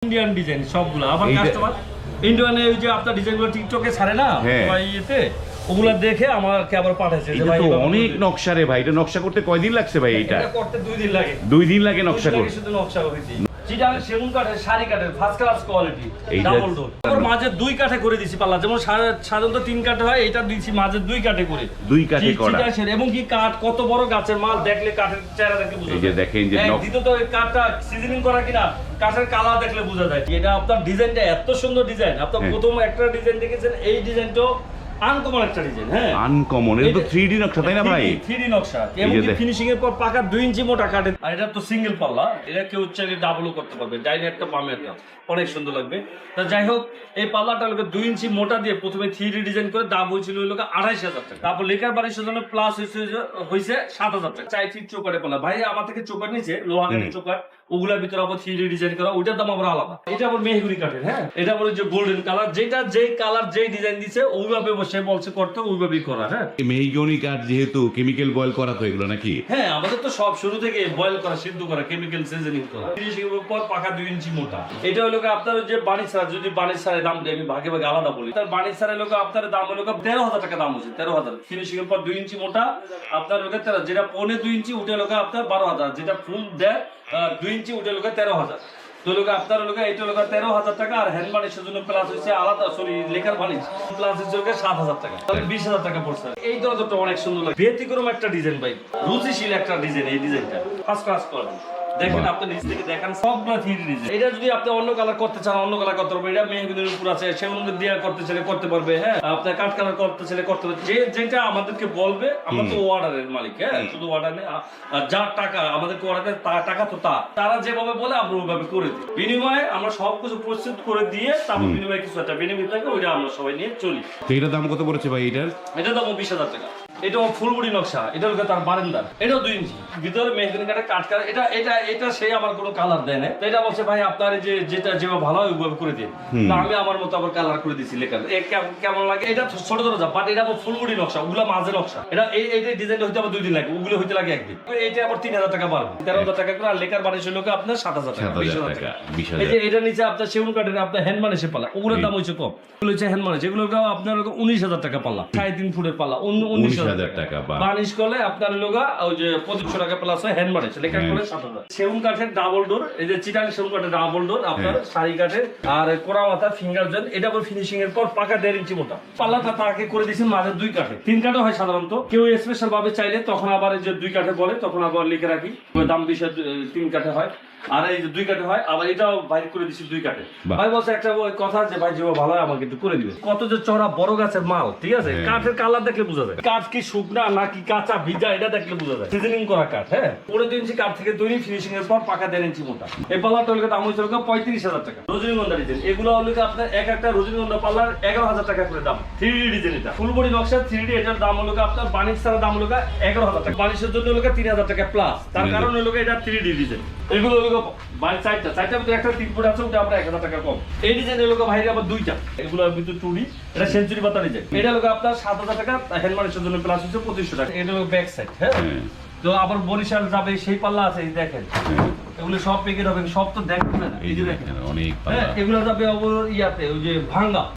Indian design সবগুলো আবার customer ইন্ডিয়ানে ওই যে আপনার ডিজাইনগুলো টিকটকে ছাড়ে না ভাই এতে ওগুলা দেখে আমাকে আবার পাঠাইছে যে ভাই এটা অনেক নকশা রে ভাই এটা নকশা করতে কয়দিন লাগছে ভাই এটা করতে 2 দিন লাগে 2 দিন লাগে নকশা করতে শুধু নকশা করতে চিটাং সেগুন কাঠের শাড়ি কাঠের first class quality double door ওর মাঝে 2 কাঠে করে দিছি পাল্লা যেমন সাধারণত 3 কাঠে হয় এটা দিছি মাঝে 2 কাঠে করে 2 কাঠে করা এবং কি কাঠ কত বড় গাছের মাল দেখলে কাঠের চেহারা দেখলে বোঝা যায় এই যে দেখেন যে দ্বিতীয়ত এই কাঠটা সিজনিং করা কিনা কাঠের কালার দেখলে বোঝা যায় এটা আপনার ডিজাইনটা এত সুন্দর ডিজাইন আপনার প্রথম একটা ডিজাইন দেখেছেন এই ডিজাইনটা আনকমন একটা ডিজাইন হ্যাঁ আনকমন এটা তো 3D নকশা তাই না ভাই 3D নকশা এবং ফিনিশিং এর পর পাকা 2 ইঞ্চি মোটা কাটে আর এটা তো সিঙ্গেল পাল্লা এটা কেউ চাইলে ডাবলও করতে পারবে ডাইনে একটা বামে একটা অনেক সুন্দর লাগবে তা যাই হোক এই পাল্লাটা লোকে 2 ইঞ্চি মোটা দিয়ে প্রথমে 3D ডিজাইন করে দাম হয়েছিল লোকে 28000 টাকা তারপর লেকার বাড়ির জন্য প্লাস হয়েছে 7000 টাকা 4 ফিট চৌকাটে পাল্লা ভাই আমার থেকে চৌকাট নিচে লোহা কাঠের চৌকাট ওগুলার ভিতরে আবার 3D ডিজাইন করা ওটার দাম আবার আলাদা এটা আবার মেহগুনি কাঠের হ্যাঁ এটা বলে যে গোল্ডেন কালার যেটা যেই কালার যেই ডিজাইন দিছে ওইভাবে বসে বলছে করতে ওইভাবেই করা হ্যাঁ মেহগনি কাঠ যেহেতু কেমিক্যাল বয়েল করা তো এগুলো নাকি হ্যাঁ আমাদের তো সব শুরু থেকে বয়েল করা সিদ্ধ করা কেমিক্যাল সিজনিং করা ফিনিশিং এর পর পাকা 2 ইঞ্চি মোটা এটা হলো আপনার যে বাণিজ্য সার যদি বাণিজ্য সারের দাম দিয়ে আমি ভাগে ভাগে আলাদা বলি তার বাণিজ্য সারের লোক আপনার দাম হলো 13000 টাকা দাম হচ্ছে 13000 ফিনিশিং এর পর 2 ইঞ্চি মোটা আপনার লোক 13 যেটা পৌনে 2 ইঞ্চি উঠে লোক আপনার 12000 যেটা ফুল দেয় 2 ইঞ্চি উঠে লোক 13000 তো লোক আপনার লোক এটা লোক 13000 টাকা আর হ্যান্ড বানিশের জন্য প্লাস হচ্ছে আলাদা সরি লেখার বানিশ প্লাস হচ্ছে 7000 টাকা তাহলে 20000 টাকা পড়ছে এই দরজাটা অনেক সুন্দর লাগে ব্যতিক্রম একটা ডিজাইন ভাই রুচিশীল একটা ডিজাইন এই ডিজাইনটা ফার্স্ট ক্লাস কোয়ালিটি দেখেন আপনি নিচ থেকে দেখেন সবগুলো 3D ডিজাইন এটা যদি আপনি অন্য কালার করতে চান অন্য কালার করতে পারবেন এটা মেহগনির উপর আছে সেগুলো দিয়ে করতে চাইলে করতে পারবে হ্যাঁ আপনি কাট কালার করতে চাইলে করতে পারবে যে যেটা আমাদেরকে বলবে আমরা তো অর্ডারের মালিক হ্যাঁ শুধু অর্ডার নেই যা টাকা আমাদেরকে অর্ডার টাকা তো তারা যেভাবে বলে আমরা ওইভাবে করে দিই বিনিময়ে আমরা সবকিছু প্রস্তুত করে দিয়ে তারপর বিনিময়ে কিছু একটা বেনিফিট থাকে ওইটা আমরা সবাই নিয়ে চলি তো এটার দাম কত পড়েছে ভাই এটার দাম 20000 টাকা এটাও ফুল বডি নকশা এটা হলো তার বারান্দা এটাও 2 ইঞ্চি ভিতরে মেহগনি কাঠের কাট করা এটা সেই আবার কোনো কালার দেয় না তো এটা বলছে ভাই আপনার যে যেটা যেভাবে ভালো হয় ওইভাবে করে দিন না আমি আমার মতো আবার কালার করে দিছি লেকার কেমন লাগে এটা ছোট ছোট যা বাট এটা আবার ফুল বডি নকশা ওগুলা মাঝে নকশা এটা এই ডিজাইনটা হইতে আবার 2 দিন লাগে ওগুলো হইতে লাগে একদিন এটা আবার 3000 টাকা বাড়বে 13000 টাকা করে আর লেকার বানিশের লোকে আপনার 7000 টাকা 20000 টাকা এই যে এটা নিচে আপনার সেগুন কাঠের আপনার হ্যান্ড বানিশে পাল্লা ওগুলোর দাম হইছে কম এগুলো হচ্ছে হ্যান্ড বানিশ এগুলো আপনার 19000 টাকা পাল্লা 3.5 ফুটের পাল্লা 19000 টাকা বানিশ করলে আপনার লোগা ওই যে 2500 টাকা প্লাস হয় হ্যান্ড বানিশ লেখা করে 7000 সেগুন কাঠের ডাবল ডোর এই যে চিটাং সেগুন কাঠের ডাবল ডোর আপনার শাড়ি কাঠের আর কোড়া মাথা ফিঙ্গার জয়েন্ট এটা আবার ফিনিশিং এর পর পাকা 1.5 ইঞ্চি মোটা পাল্লাটা তাকে করে দিয়েছেন মাঝে 2 কাঠে 3 কাঠে হয় সাধারণত কেউ স্পেশাল ভাবে চাইলে তখন আবার এই যে 2 কাঠে বলে তখন আবার লিখে রাখি দাম বেশি 3 কাঠে হয় আর এই যে 2 কাঠে হয় আবার এটাও বাইর করে দিছি 2 কাঠে ভাই বলছে একটা কথা যে ভাই যেভাবে ভালো হয় আমাকে একটু করে দিবে কত যে চড়া বড় গাছের মাল ঠিক আছে কাঠের কালার দেখলে বোঝা যায় কাঠ কি শুকনা নাকি কাঁচা ভিজা এটা দেখলে বোঝা যায় সিজনিং করা কাঠ হ্যাঁ 2 ইঞ্চি কাঠ থেকে তৈরি ফিনিশিং এর পর পাকা 1.5 ইঞ্চি মোটা এই পাল্লাটা হলো দাম হচ্ছে 35000 টাকা রজনীগন্ধা ডিজাইন এগুলো হলো আপনার এক একটা রজনীগন্ধা পাল্লার 11000 টাকা করে দাম 3D ডিজাইন এটা ফুল বডি নকশা 3D এটার দাম হলো আপনার বানিশ ছাড়া দাম হলো 11000 টাকা বানিশের জন্য হলো 3000 টাকা প্লাস তার কারণ হলো এটা 3D ডিজাইন এগুলো হলো বাড়ির চারটার ভিতরে একটা 3 ফুট আছে ওটা আমরা 1000 টাকা কম এই ডিজাইনের লোক ভাইরে আবার 2টা এগুলো ভিতরে 2D এটা সেঞ্চুরি পাতা ডিজাইন এটা লোক আপনার 7000 টাকা হ্যান্ড বানিশের জন্য প্লাস হচ্ছে 2500 টাকা এটা হলো ব্যাক সাইড হ্যাঁ তো আবার বরিশাল যাবে সেই পাল্লা আছে এই দেখেন এগুলো সব প্যাকেট হবে সব তো দেখবেন না এই যে দেখেন অনেক এগুলো যাবে ইয়াতে ওই যে ভাঙ্গা